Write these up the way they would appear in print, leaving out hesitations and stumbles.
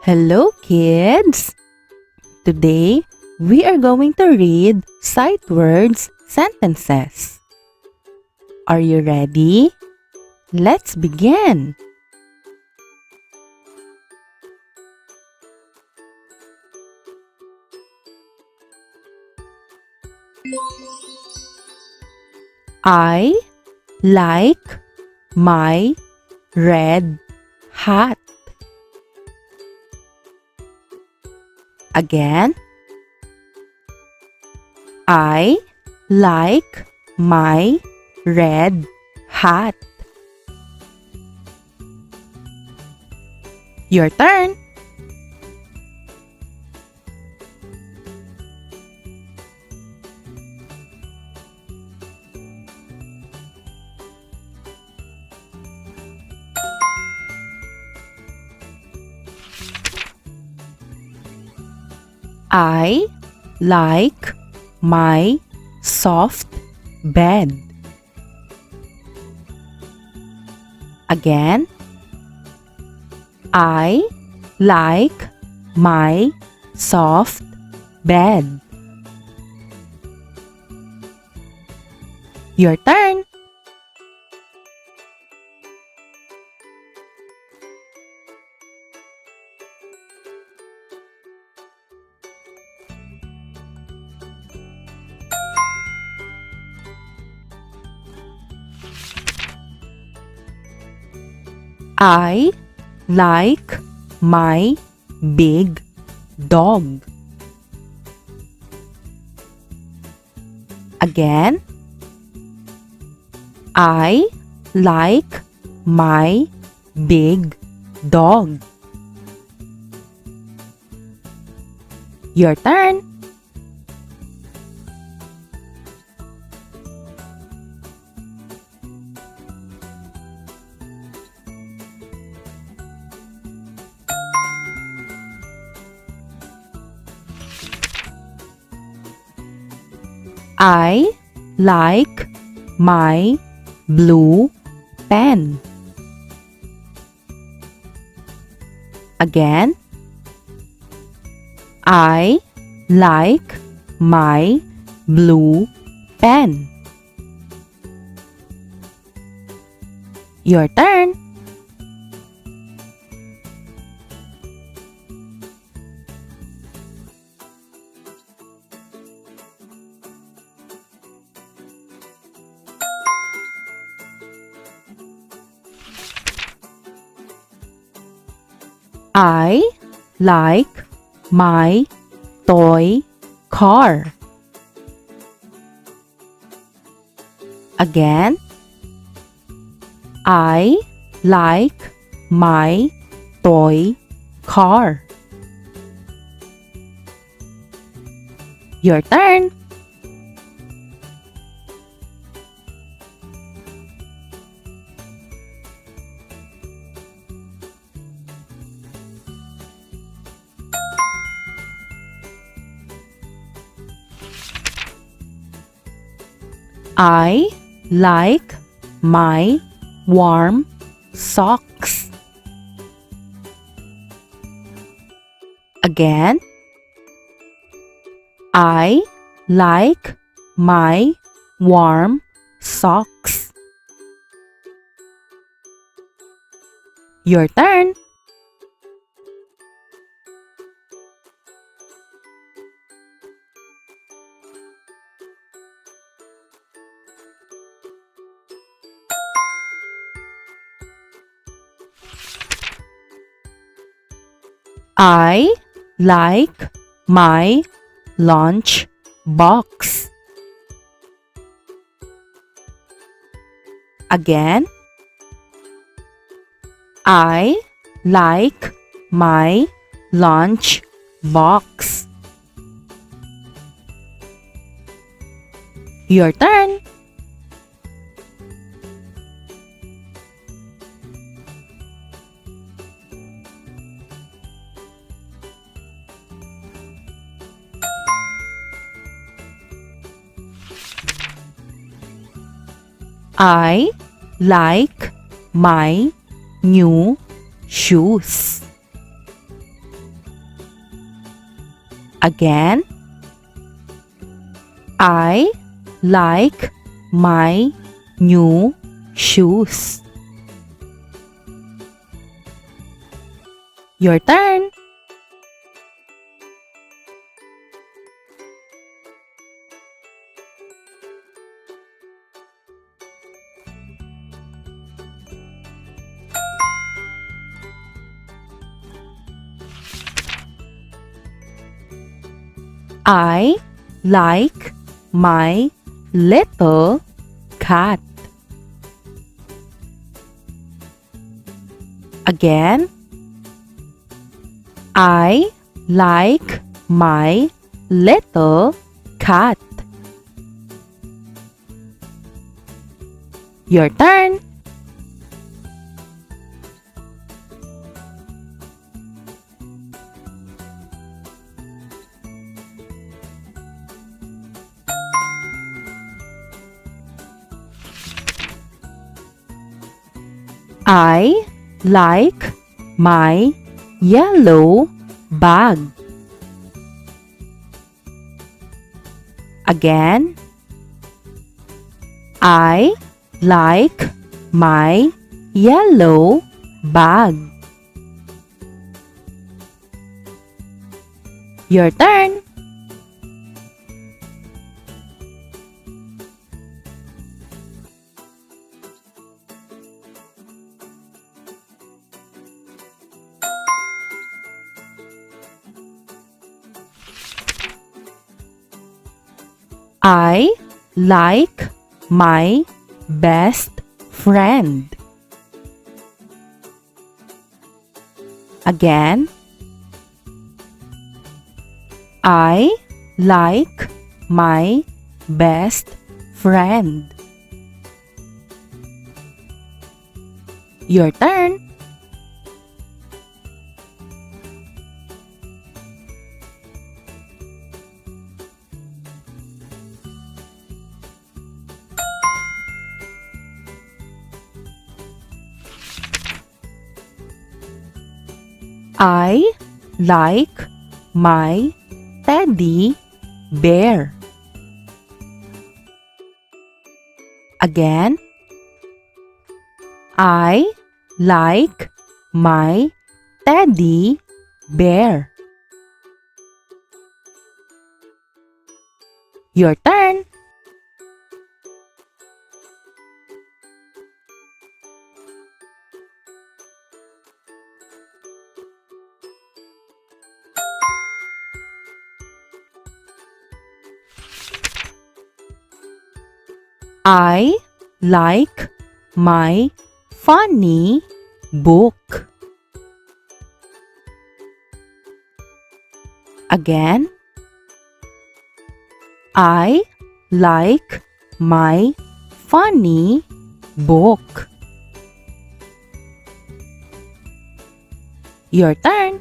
Hello, kids! Today, we are going to read sight words sentences. Are you ready? Let's begin! I like my red hat. Again, I like my red hat. Your turn. I like my soft bed. Again, I like my soft bed. Your turn. I like my big dog. Again, I like my big dog. Your turn. I like my blue pen. Again, I like my blue pen. Your turn. I like my toy car. Again, I like my toy car. Your turn. I like my warm socks. Again, I like my warm socks. Your turn. I like my lunch box. Again, I like my lunch box. Your turn. I like my new shoes. Again. I like my new shoes. Your turn. I like my little cat. Again. I like my little cat. Your turn. I like my yellow bag. Again. I like my yellow bag. Your turn. I like my best friend. Again. I like my best friend. Your turn. I like my teddy bear. Again. I like my teddy bear. Your turn. I like my funny book. Again. I like my funny book. Your turn.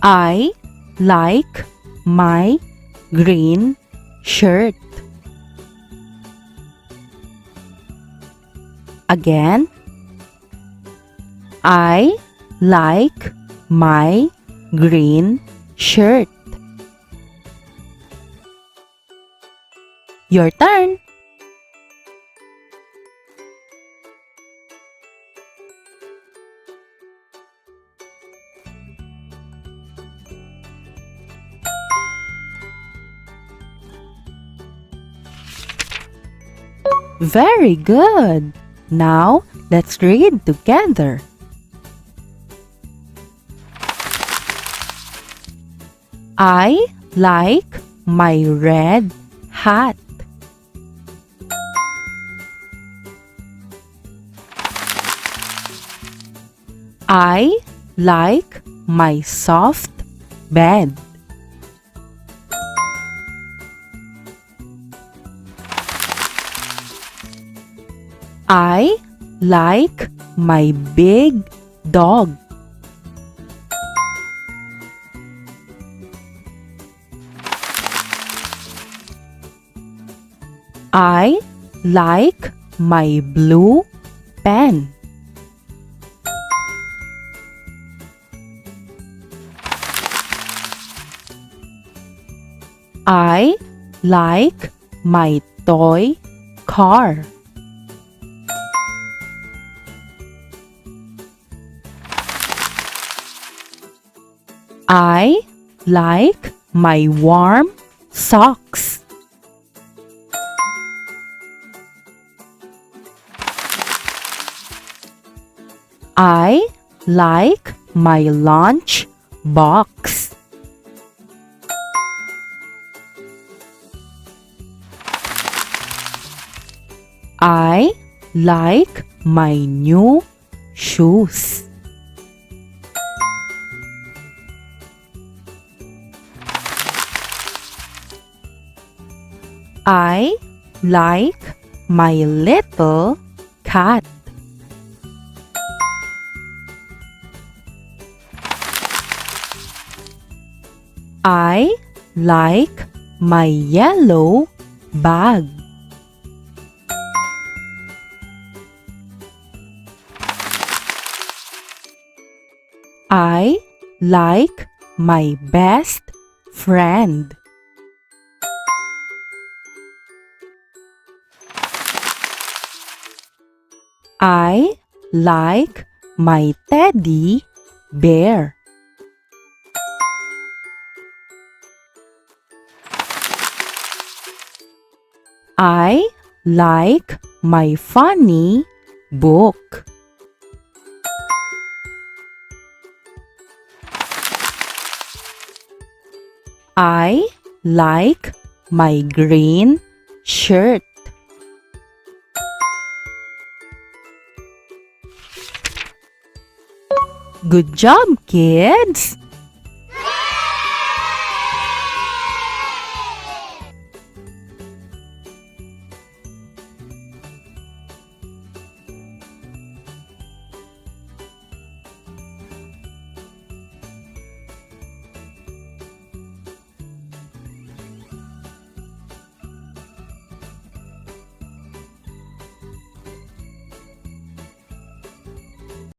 I like my green shirt. Again. I like my green shirt. Your turn. Very good. Now, let's read together. I like my red hat. I like my soft bed. I like my big dog. I like my blue pen. I like my toy car. I like my warm socks. I like my lunch box. I like my new shoes. I like my little cat. I like my yellow bag. I like my best friend. I like my teddy bear. I like my funny book. I like my green shirt. Good job, kids!